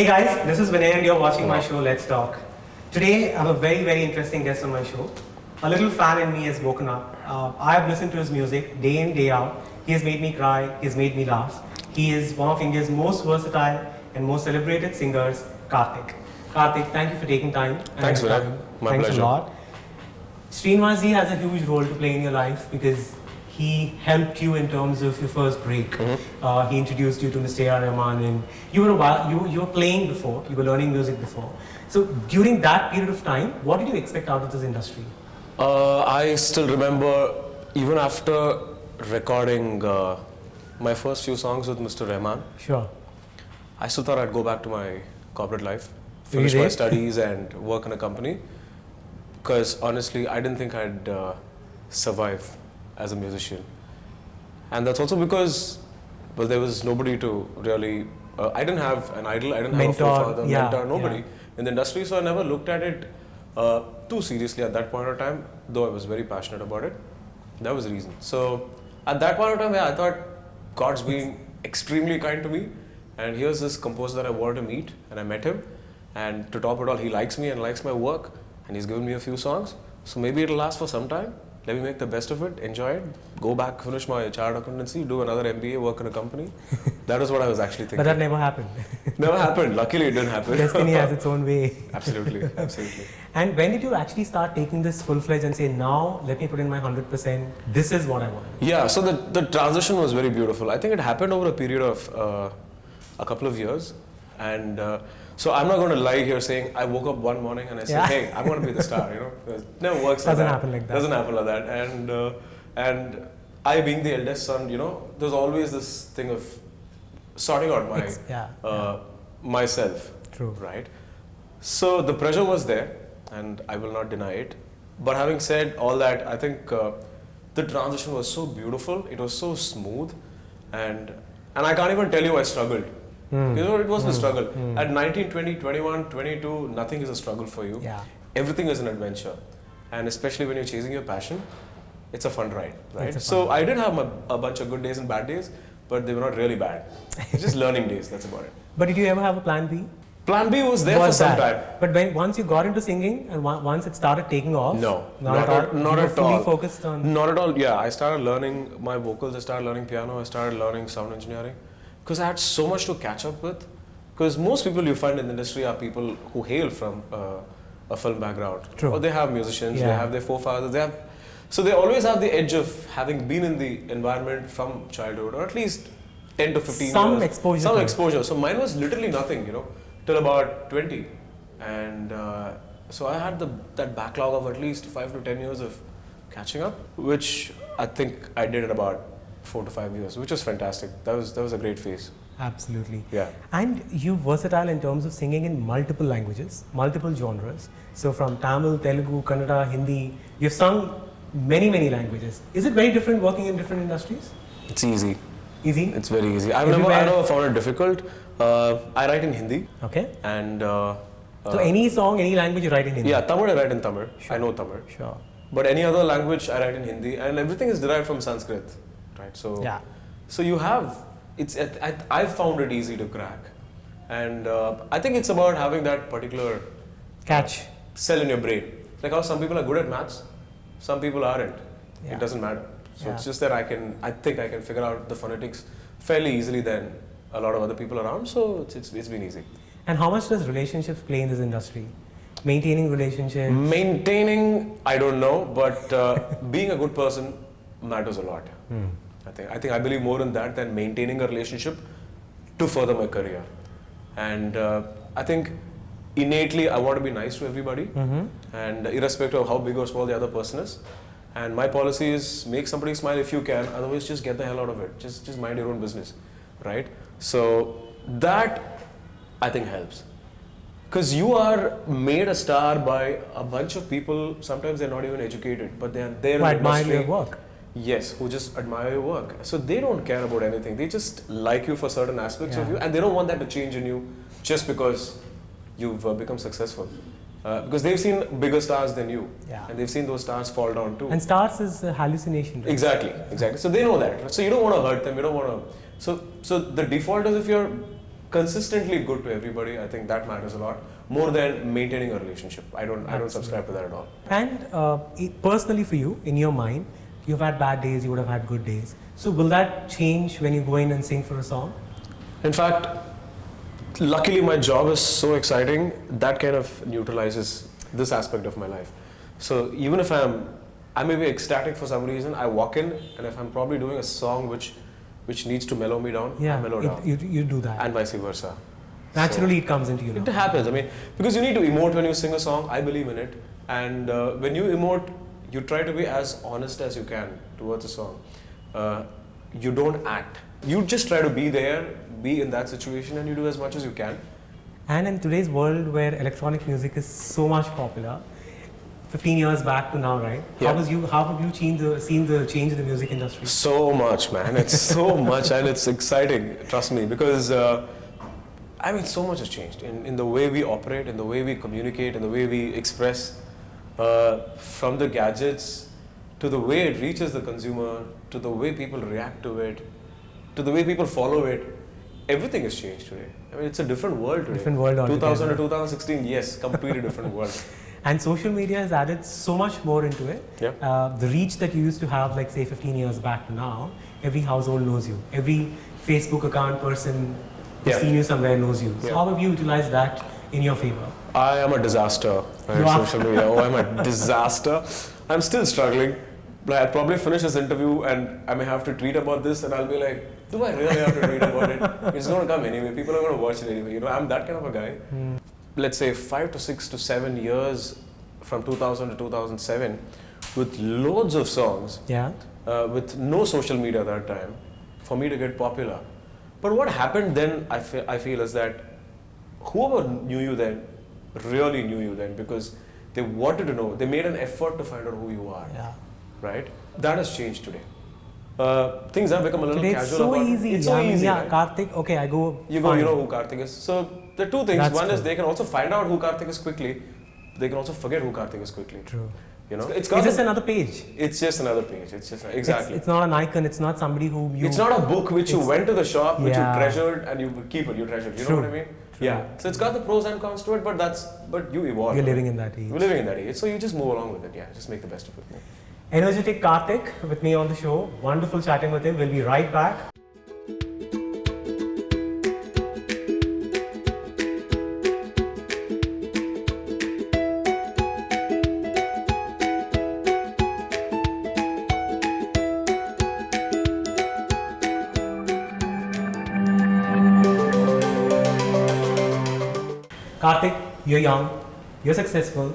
Hey guys, this is Vinay and you're watching my show Let's Talk. Today I have a very interesting guest on my show. A little fan in me has woken up. I have listened to his music day in, day out. He has made me cry, he has made me laugh. He is one of India's most versatile and most celebrated singers, Karthik. Karthik, thank you for taking time. Thanks, Vinay. My Thanks pleasure. a lot. Srinivasji has a huge role to play in your life because he helped you in terms of your first break. He introduced you to Mr. A.R. Rahman, and you were playing before, you were learning music before. So during that period of time, what did you expect out of this industry? I still remember, even after recording my first few songs with Mr. Rahman, Sure. I still thought I'd go back to my corporate life, finish my studies and work in a company. Because honestly, I didn't think I'd survive as a musician. And that's also because, well, there was nobody to really, I didn't have an idol, I didn't have a forefather, mentor, nobody in the industry. So I never looked at it too seriously at that point of time, though I was very passionate about it. That was the reason. So at that point of time, I thought God's being extremely kind to me. And here's this composer that I wanted to meet, and I met him. And to top it all, he likes me and likes my work. And he's given me a few songs. So maybe it'll last for some time. Let me make the best of it, enjoy it, go back, finish my chartered accountancy, do another MBA, work in a company. That is what I was actually thinking. But that never happened. Never happened. Luckily, it didn't happen. Destiny has its own way. Absolutely, absolutely. And when did you actually start taking this full-fledged and say, now let me put in my 100%, this is what I want? Yeah, so the transition was very beautiful. I think it happened over a period of a couple of years. And so I'm not going to lie here saying I woke up one morning and I said, hey, I'm going to be the star, you know. It never works like that. Doesn't happen like that. Doesn't happen like that. And I being the eldest son, you know, there's always this thing of sorting out myself. True. Right? So the pressure was there and I will not deny it. But having said all that, I think the transition was so beautiful. It was so smooth. And I can't even tell you I struggled. You know, it was a struggle. At 19, 20, 21, 22, nothing is a struggle for you. Yeah. Everything is an adventure. And especially when you're chasing your passion, it's a fun ride, right? So I did have a bunch of good days and bad days, but they were not really bad. It's just learning days, that's about it. But did you ever have a plan B? Plan B was there for some time. But once you got into singing and once it started taking off, no, not at all. Fully focused on. Not at all. Yeah, I started learning my vocals. I started learning piano. I started learning sound engineering because I had so much to catch up with. Because most people you find in the industry are people who hail from a film background. True. Or they have musicians. They have their forefathers. So they always have the edge of having been in the environment from childhood, or at least 10 to 15 years. Some exposure. Some exposure. So mine was literally nothing, you know, till about 20. And so I had that backlog of at least 5 to 10 years of catching up, which I think I did in about 4 to 5 years, which was fantastic. That was a great phase. Absolutely. Yeah. And you're versatile in terms of singing in multiple languages, multiple genres. So from Tamil, Telugu, Kannada, Hindi, you've sung many languages. Is it very different working in different industries? It's easy. Easy? It's very easy. I never found it difficult. I write in Hindi. Okay. And so any song, any language you write in Hindi? Yeah, Tamil I write in Tamil. Sure. I know Tamil. Sure. But any other language I write in Hindi, and everything is derived from Sanskrit, right? So so you have I've found it easy to crack, and I think it's about having that particular catch cell in your brain. Like how some people are good at maths, some people aren't. It doesn't matter. So it's just that I think I can figure out the phonetics fairly easily than a lot of other people around. So it's been easy. And how much does relationships play in this industry? Maintaining relationships? Maintaining, I don't know, but being a good person matters a lot. I think I believe more in that than maintaining a relationship to further my career. And I think innately I want to be nice to everybody, and irrespective of how big or small the other person is. And my policy is make somebody smile if you can, otherwise just get the hell out of it. Just mind your own business, right? So that I think helps. Because you are made a star by a bunch of people, sometimes they're not even educated, but they are there in the admire industry. your work. Yes, who just admire your work. So they don't care about anything. They just like you for certain aspects of you, and they don't want that to change in you just because you've become successful. Because they've seen bigger stars than you, and they've seen those stars fall down too. And stars is a hallucination. Right? Exactly. So they know that. So you don't want to hurt them. You don't want to. So the default is if you're consistently good to everybody, I think that matters a lot more than maintaining a relationship. I don't subscribe to that at all. And personally for you, in your mind, you've had bad days, you would have had good days. So will that change when you go in and sing for a song? In fact, luckily my job is so exciting that kind of neutralizes this aspect of my life. So even if I may be ecstatic for some reason, I walk in, and if I'm probably doing a song which needs to mellow me down, I mellow down. You do that. And vice versa. Naturally, it comes into you. It happens. I mean, because you need to emote when you sing a song. I believe in it. And when you emote, you try to be as honest as you can towards a song. You don't act. You just try to be there, be in that situation, and you do as much as you can. And in today's world where electronic music is so much popular, 15 years back to now, right? Yeah. How have you seen the change in the music industry? So much, man. It's so much, and it's exciting. Trust me, because so much has changed in the way we operate, in the way we communicate, in the way we express, from the gadgets to the way it reaches the consumer, to the way people react to it, to the way people follow it. Everything has changed today. I mean, it's a different world today. Different world altogether. 2000 to 2016, yes, completely different world. And social media has added so much more into it. Yeah. The reach that you used to have, like say 15 years back to now, every household knows you. Every Facebook account person who's seen you somewhere knows you. So how have you utilized that in your favor? I am a disaster on social media. Oh, I'm a disaster. I'm still struggling. I'll probably finish this interview and I may have to tweet about this, and I'll be like, do I really have to tweet about it? It's going to come anyway. People are going to watch it anyway. You know, I'm that kind of a guy. Let's say 5 to 6 to 7 years from 2000 to 2007 with loads of songs, with no social media at that time, for me to get popular. But what happened then, I feel is that whoever knew you then really knew you then, because they wanted to know, they made an effort to find out who you are. Right? That has changed today. Things have become a little casual. It's so easy. It's so easy. Yeah, right? Karthik, okay, I go. You go, you know who Karthik is. So there are two things. That's One true. is they can also find out who Karthik is quickly. They can also forget who Karthik is quickly. True. You know, It's just another page. It's just another page. It's just exactly. It's not an icon. It's not somebody who you. It's not a book which you went to the shop, which you Yeah. treasured, and you keep it. You treasured. You know what I mean? True. Yeah. So it's got the pros and cons to it, but you evolve. You're living in that age. We're living in that age, so you just move along with it. Yeah, just make the best of it. Energetic Karthik with me on the show. Wonderful chatting with him. We'll be right back. Karthik, you're young, you're successful,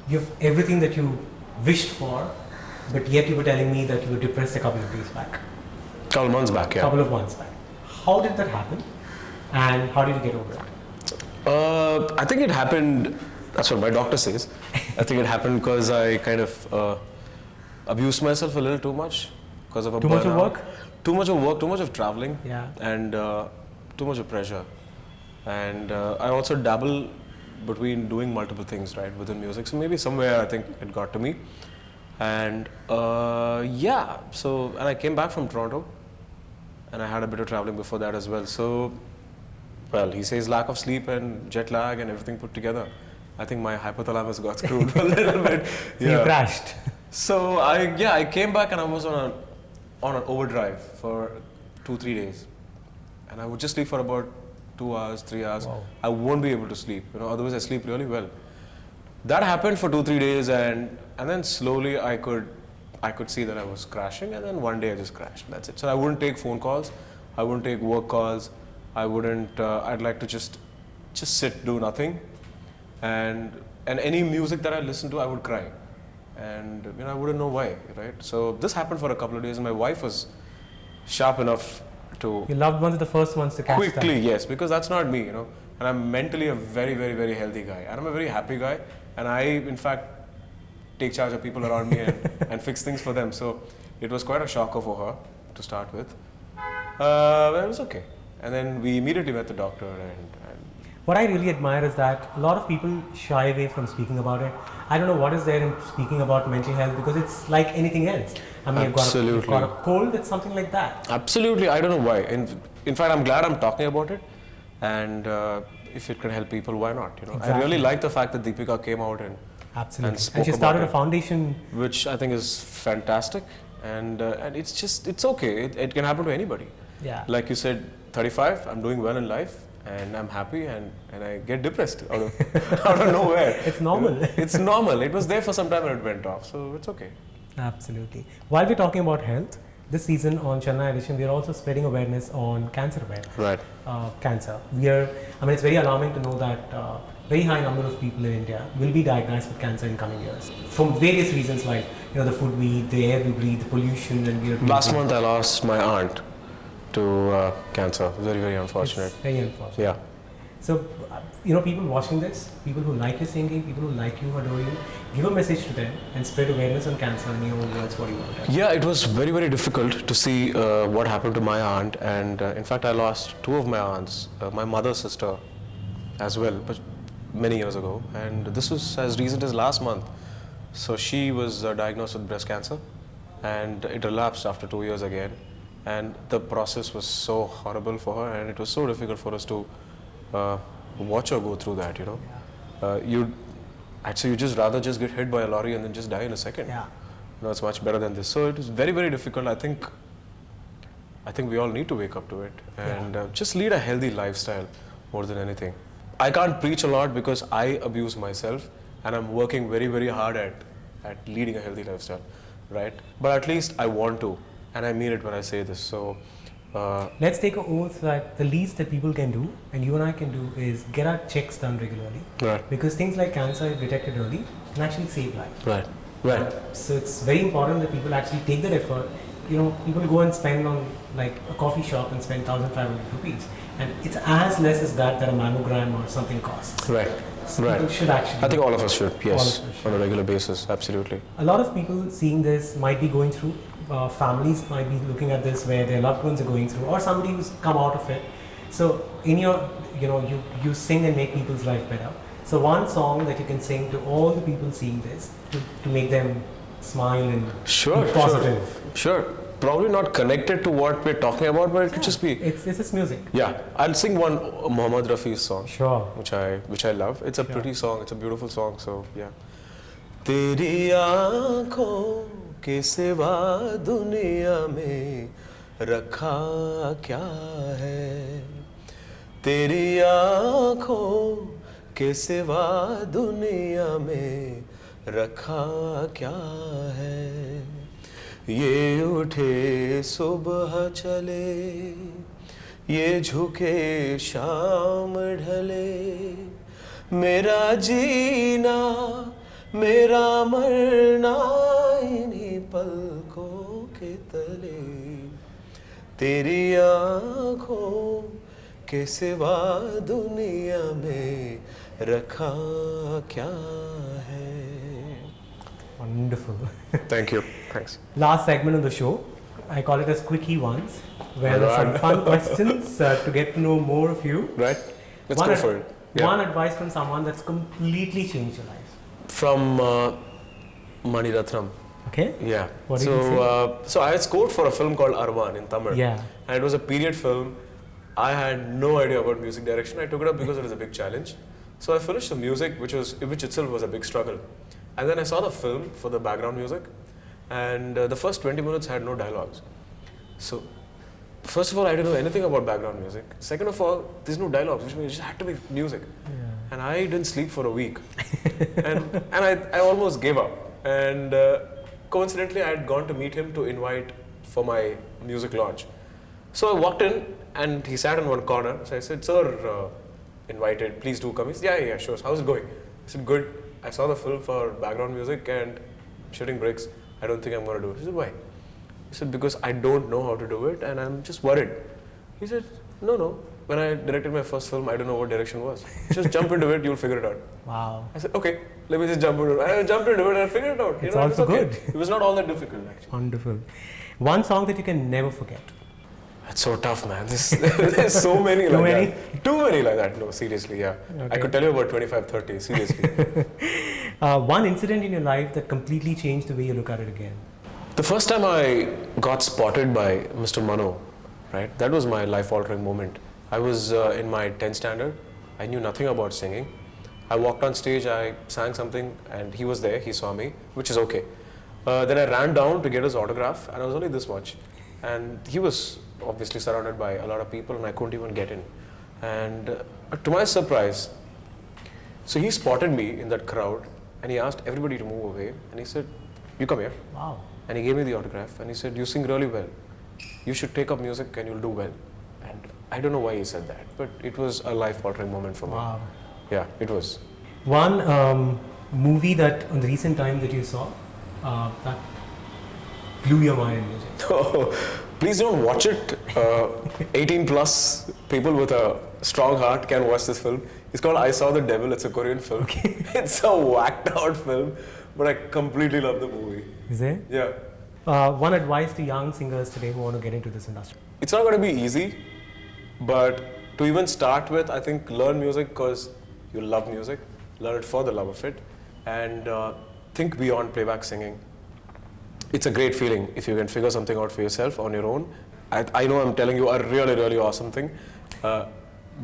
you've everything that you wished for, but yet you were telling me that you were depressed a couple of days back. Couple months back, yeah. Couple of months back. How did that happen? And how did you get over it? I think it happened, that's what my doctor says. I think it happened because I kind of abused myself a little too much because of a Too much of work? Too much of work, too much of traveling, Yeah. and too much of pressure. And I also dabble between doing multiple things, right, within music. So maybe somewhere I think it got to me. And and I came back from Toronto, and I had a bit of traveling before that as well. So, well, he says lack of sleep and jet lag and everything put together. I think my hypothalamus got screwed a little bit. So you crashed. So I came back and I was on an overdrive for 2-3 days, and I would just sleep for about 2 hours, 3 hours. Wow. I won't be able to sleep. You know, otherwise I sleep really well. That happened for 2-3 days, and then slowly I could see that I was crashing, and then one day I just crashed. That's it. So I wouldn't take phone calls, I wouldn't take work calls, I wouldn't. I'd like to just sit, do nothing, and any music that I listened to, I would cry, and you know I wouldn't know why, right? So this happened for a couple of days, and my wife was sharp enough to. Your loved ones are the first ones to catch Quickly, that. yes, because that's not me, you know. And I'm mentally a very, very, very healthy guy. And I'm a very happy guy. And I, in fact, take charge of people around me and fix things for them. So it was quite a shocker for her to start with. But it was okay. And then we immediately met the doctor. And What I really admire is that a lot of people shy away from speaking about it. I don't know what is there in speaking about mental health, because it's like anything else. I mean, you've got a cold, it's something like that. absolutely, I don't know why. In fact, I'm glad I'm talking about it. and if it can help people, why not? You know, Exactly. I really like the fact that Deepika came out and Absolutely. spoke And she about started it, a foundation. which I think is fantastic, and it's okay. It can happen to anybody. Yeah. Like you said, 35, I'm doing well in life, and I'm happy, and I get depressed out of out of nowhere. It's normal. You know, it's normal. It was there for some time and it went off, so it's okay. Absolutely. While we're talking about health, this season on Chennai Edition, we are also spreading awareness on cancer awareness. Right. Cancer. It's very alarming to know that very high number of people in India will be diagnosed with cancer in coming years from various reasons, like the food we eat, the air we breathe, the pollution, and we are Last month I lost my aunt to cancer. Very, very unfortunate. It's very unfortunate. Yeah. So, people watching this, people who like your singing, people who like you, adore you, give a message to them and spread awareness on cancer in your own words. What do you want to tell? Yeah, it was very, very difficult to see what happened to my aunt, and in fact, I lost two of my aunts, my mother's sister as well, but many years ago, and this was as recent as last month. So she was diagnosed with breast cancer, and it relapsed after 2 years again, and the process was so horrible for her, and it was so difficult for us to watch her go through that. I'd say you just rather just get hit by a lorry and then just die in a second. Yeah. It's much better than this. So it was very, very difficult. I think we all need to wake up to it and just lead a healthy lifestyle more than anything. I can't preach a lot because I abuse myself, and I'm working very, very hard at leading a healthy lifestyle, right? But at least I want to, and I mean it when I say this. So let's take an oath that the least that people can do, and you and I can do, is get our checks done regularly. Right. Because things like cancer, if detected early, can actually save life. Right. Right. So it's very important that people actually take that effort. People go and spend on like a coffee shop and spend 1,500 rupees, and it's as less as that a mammogram or something costs. Right. So Right. people should actually. I think all of us should. Yes. All of us should. On a regular basis. Absolutely. A lot of people seeing this might be going through. Families might be looking at this where their loved ones are going through, or somebody who's come out of it. So in your, you sing and make people's life better. So one song that you can sing to all the people seeing this to make them smile and be positive. Sure. Probably not connected to what we're talking about, but it could just be. It's just music. Yeah, I'll sing one Mohammed Rafi's song. Sure. Which I love. It's a pretty song. It's a beautiful song. So yeah. तेरी आँखों के सिवा दुनिया में रखा क्या है? तेरी आँखों के सिवा दुनिया में रखा क्या है? ये उठे सुबह चले, ये झुके शाम ढले, मेरा जीना मेरा मरना इन्हीं पलकों के तले, तेरी आँखों के सिवा दुनिया में रखा क्या है? Wonderful. Thank you. Thanks. Last segment of the show, I call it as quickie ones, where there's some fun questions to get to know more of you. Right. Let's go for it. Yeah. One advice from someone that's completely changed your life. From Mani Ratnam. Okay. Yeah. What did he say? So I scored for a film called Arvan in Tamil. Yeah. And it was a period film. I had no idea about music direction. I took it up because it was a big challenge. So I finished the music, which itself was a big struggle. And then I saw the film for the background music, and the first 20 minutes had no dialogues. So, first of all, I didn't know anything about background music. Second of all, there's no dialogues, which means it just had to be music. Yeah. And I didn't sleep for a week. and I almost gave up. And coincidentally, I had gone to meet him to invite for my music launch. So I walked in, and he sat in one corner. So I said, "Sir, invited, please do come." He said, yeah, sure. So how's it going? I said, good. I saw the film for background music and shooting breaks. I don't think I'm going to do it. He said, why? He said, because I don't know how to do it and I'm just worried. He said, no. When I directed my first film, I don't know what direction was. Just jump into it, you'll figure it out. Wow. I said, okay, let me just jump into it. I jumped into it and I figured it out. It's also okay. good. It was not all that difficult, actually. Wonderful. One song that you can never forget. That's so tough, man. There's so many like that. Too many like that. No, seriously, yeah. Okay. I could tell you about 25, 30, seriously. One incident in your life that completely changed the way you look at it again. The first time I got spotted by Mr. Mano, right? That was my life-altering moment. I was in my 10th standard. I knew nothing about singing. I walked on stage, I sang something, and he was there. He saw me, which is okay. Then I ran down to get his autograph, and I was only this much. And he was obviously surrounded by a lot of people, and I couldn't even get in. And to my surprise, so he spotted me in that crowd, and he asked everybody to move away, and he said, "You come here." Wow. And he gave me the autograph, and he said, "You sing really well. You should take up music, and you'll do well." And I don't know why he said that, but it was a life-altering moment for me. Wow. Yeah, it was. One movie that on the recent time that you saw that blew your mind in music. Oh, please don't watch it. 18 plus people with a strong heart can watch this film. It's called I Saw the Devil. It's a Korean film. Okay. It's a whacked out film, but I completely love the movie. Is it? Yeah. One advice to young singers today who want to get into this industry. It's not going to be easy, but to even start with, I think learn music because you love music. Learn it for the love of it, and think beyond playback singing. It's a great feeling if you can figure something out for yourself on your own. I know I'm telling you a really, really awesome thing.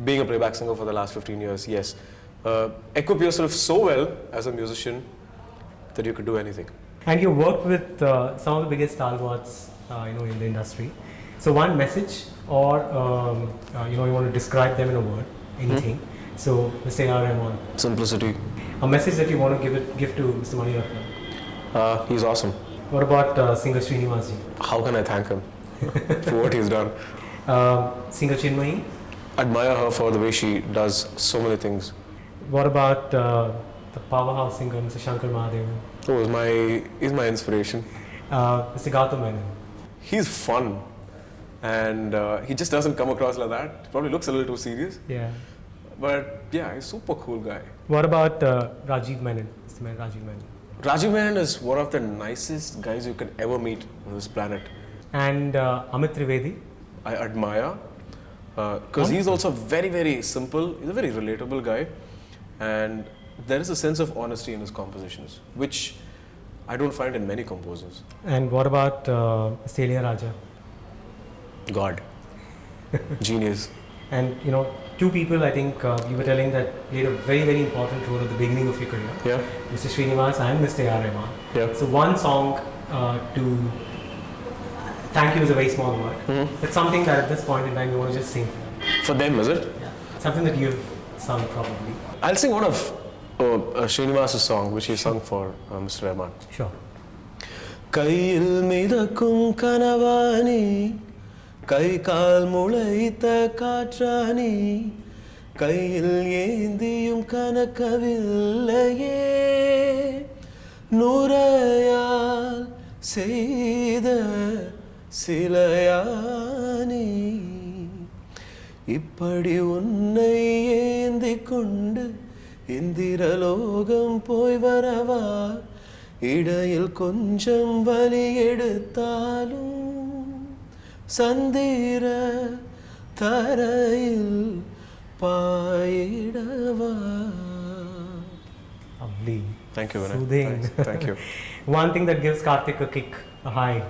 Being a playback singer for the last 15 years, yes. Equip yourself so well as a musician that you could do anything. And you worked with some of the biggest stalwarts, in the industry. So one message, or you want to describe them in a word, anything. So Mr. A.R. Rahman. Simplicity. A message that you want to give to Mr. Mani Ratnam. He's awesome. What about singer Srinivas ji? How can I thank him for what he's done? Singer Chinmayi? Admire her for the way she does so many things. What about the powerhouse singer Mr. Shankar Mahadevan? Oh, he's my inspiration. Mr. Gautam Menon. He's fun, and he just doesn't come across like that. Probably looks a little too serious. Yeah. But yeah, he's a super cool guy. What about Rajiv Menon? Mr. Rajiv Menon. Rajiv Menon is one of the nicest guys you can ever meet on this planet. And Amit Trivedi? I admire because he's also very, very simple. He's a very relatable guy, and there is a sense of honesty in his compositions, which I don't find in many composers. And what about Celia Raja? God. Genius. And two people I think you were telling that played a very, very important role at the beginning of your career. Yeah. Mr. Srinivas and Mr. A.R. Rahman. Yeah. So one song to thank you is a very small word. It's something that at this point in time you want to just sing for them. For them, is it? Yeah. Something that you've sung probably. I'll sing one of Srinivas' song, which he sung for Mr. Rahman. Sure. Kaiyil midakkum kanavani Kai kaal mulaitha kaatrani Kaiyil yendiyum kanakavillaye Nurayal seida silayani Ippadi unnai yendikondu Indiralogam poi varava Idayil konjam vali eduthalum Sandira Tarayil Paidava. Lovely. Thank you, Vinay. Soothing. Thank you. One thing that gives Karthik a kick, a high.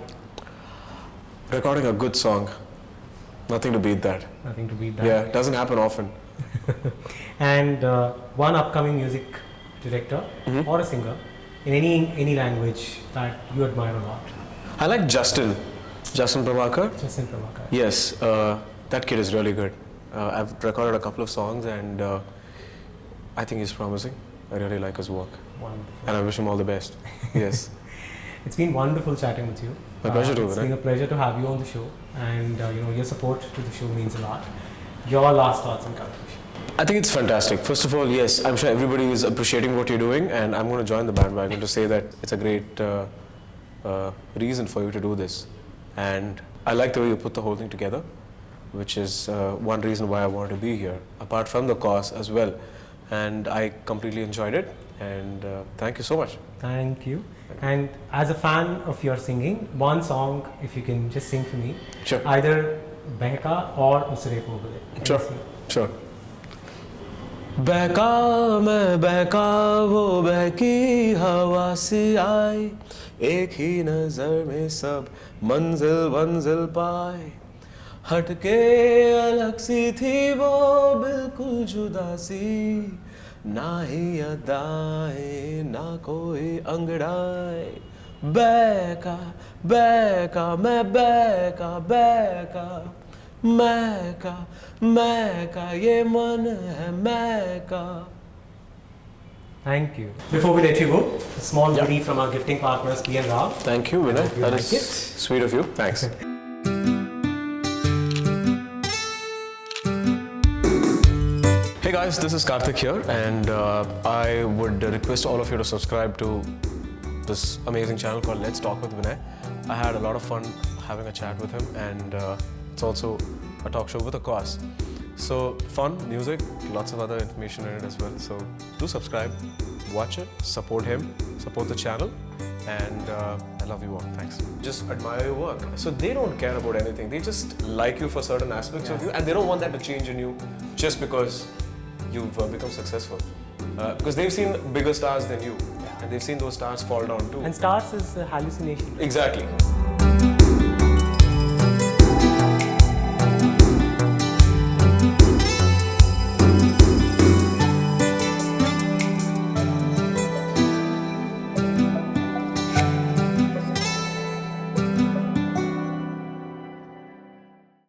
Recording a good song. Nothing to beat that. Nothing to beat that. Yeah, it doesn't happen often. And one upcoming music director or a singer in any language that you admire a lot. I like Justin Prabhakar. Justin Prabhakar. Yes, that kid is really good. I've recorded a couple of songs and I think he's promising. I really like his work. Wonderful. And I wish him all the best. Yes. It's been wonderful chatting with you. My pleasure too, It's Vinay. been a pleasure to have you on the show, and your support to the show means a lot. Your last thoughts and conclusion. I think it's fantastic. First of all, yes, I'm sure everybody is appreciating what you're doing, and I'm going to join the bandwagon to say that it's a great reason for you to do this. And I like the way you put the whole thing together, which is one reason why I wanted to be here, apart from the cause as well. And I completely enjoyed it, and thank you so much. Thank you. And as a fan of your singing, one song, if you can just sing for me, Sure. either Behka or Usre Pobale. Sure, sure. बहका मैं बहका वो बहकी हवा सी आई एक ही नजर में सब मंजिल मंजिल पाए हटके अलग सी थी वो बिल्कुल जुदा सी ना ही अदाएं ना कोई अंगड़ाए बैका बैका मैं बैका बैका मैं का ये मन है मैं का. Thank you. Before we let you go, a small goodie from our gifting partners, P and Rao. Thank you, Vinay. You That like is it? sweet of you. Thanks. Hey guys, this is Karthik here, and I would request all of you to subscribe to this amazing channel called Let's Talk with Vinay. I had a lot of fun having a chat with him, and it's also a talk show with a cause. So fun, music, lots of other information in it as well. So do subscribe, watch it, support him, support the channel, and I love you all. Thanks. Just admire your work. So they don't care about anything. They just like you for certain aspects of you, and they don't want that to change in you just because you've become successful. Because they've seen bigger stars than you, and they've seen those stars fall down too. And stars is hallucination. Exactly.